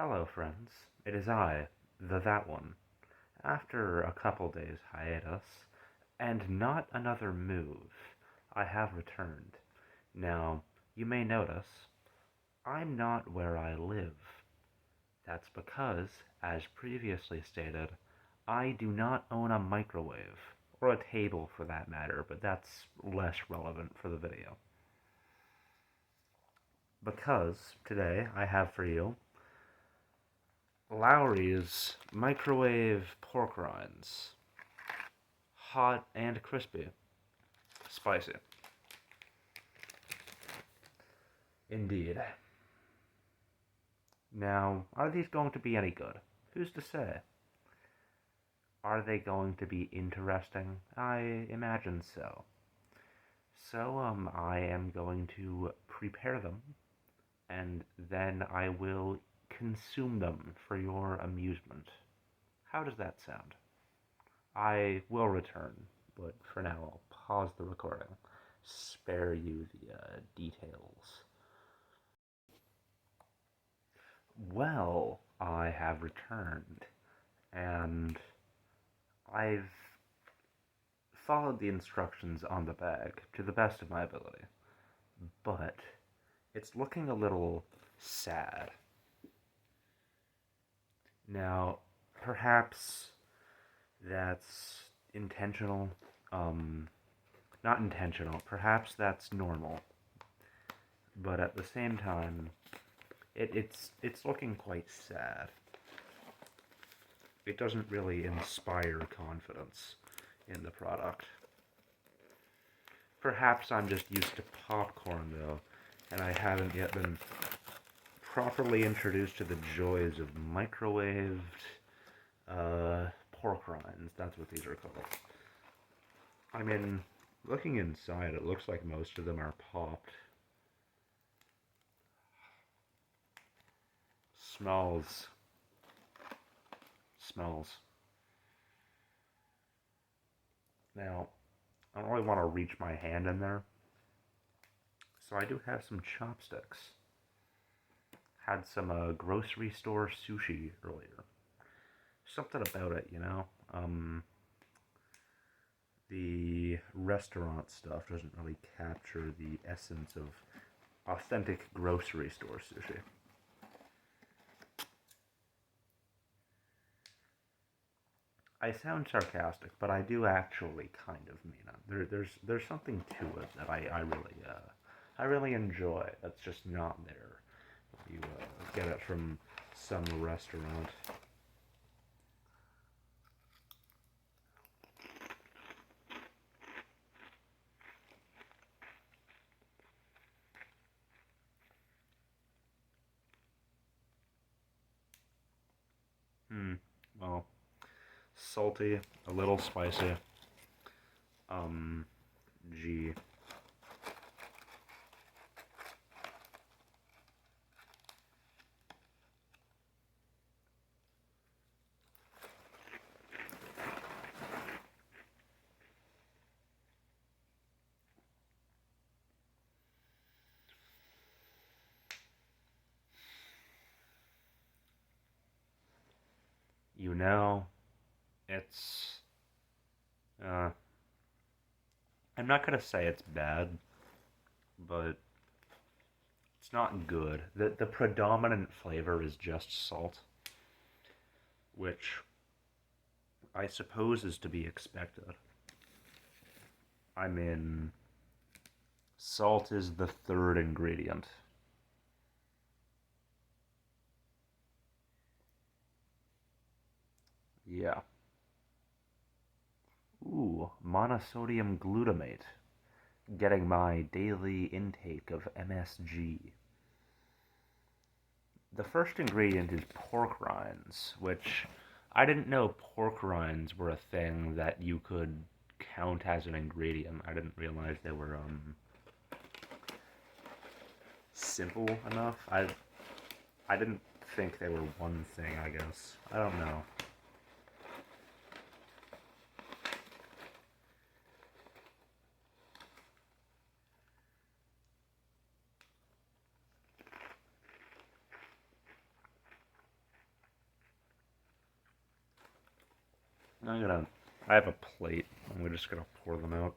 Hello, friends. It is I, that one. After a couple days hiatus, and not another move, I have returned. Now, you may notice, I'm not where I live. That's because, as previously stated, I do not own a microwave, or a table for that matter, but that's less relevant for the video. Because today I have for you Lowry's microwave pork rinds. Hot and crispy. Spicy. Indeed. Now, are these going to be any good? Who's to say? Are they going to be interesting? I imagine so. So, I am going to prepare them, and then I will consume them for your amusement. How does that sound? I will return, but for now I'll pause the recording, spare you the details. Well, I have returned, and I've followed the instructions on the bag to the best of my ability, but it's looking a little sad. Now, perhaps that's intentional, not intentional, perhaps that's normal, but at the same time, it's looking quite sad. It doesn't really inspire confidence in the product. Perhaps I'm just used to popcorn, though, and I haven't yet been properly introduced to the joys of microwaved pork rinds. That's what these are called. I mean, looking inside, it looks like most of them are popped. Smells. Now, I don't really want to reach my hand in there, so I do have some chopsticks. Had some grocery store sushi earlier. Something about it, you know? The restaurant stuff doesn't really capture the essence of authentic grocery store sushi. I sound sarcastic, but I do actually kind of mean it. There's something to it that I really enjoy. That's just not there. You get it from some restaurant. Well, salty, a little spicy. Gee. You know, it's, I'm not gonna say it's bad, but it's not good. The predominant flavor is just salt, which I suppose is to be expected. I mean, salt is the third ingredient. Yeah. Ooh, monosodium glutamate. Getting my daily intake of MSG. The first ingredient is pork rinds, which I didn't know pork rinds were a thing that you could count as an ingredient. I didn't realize they were simple enough. I didn't think they were one thing, I guess. I don't know. I have a plate, and we're just gonna pour them out.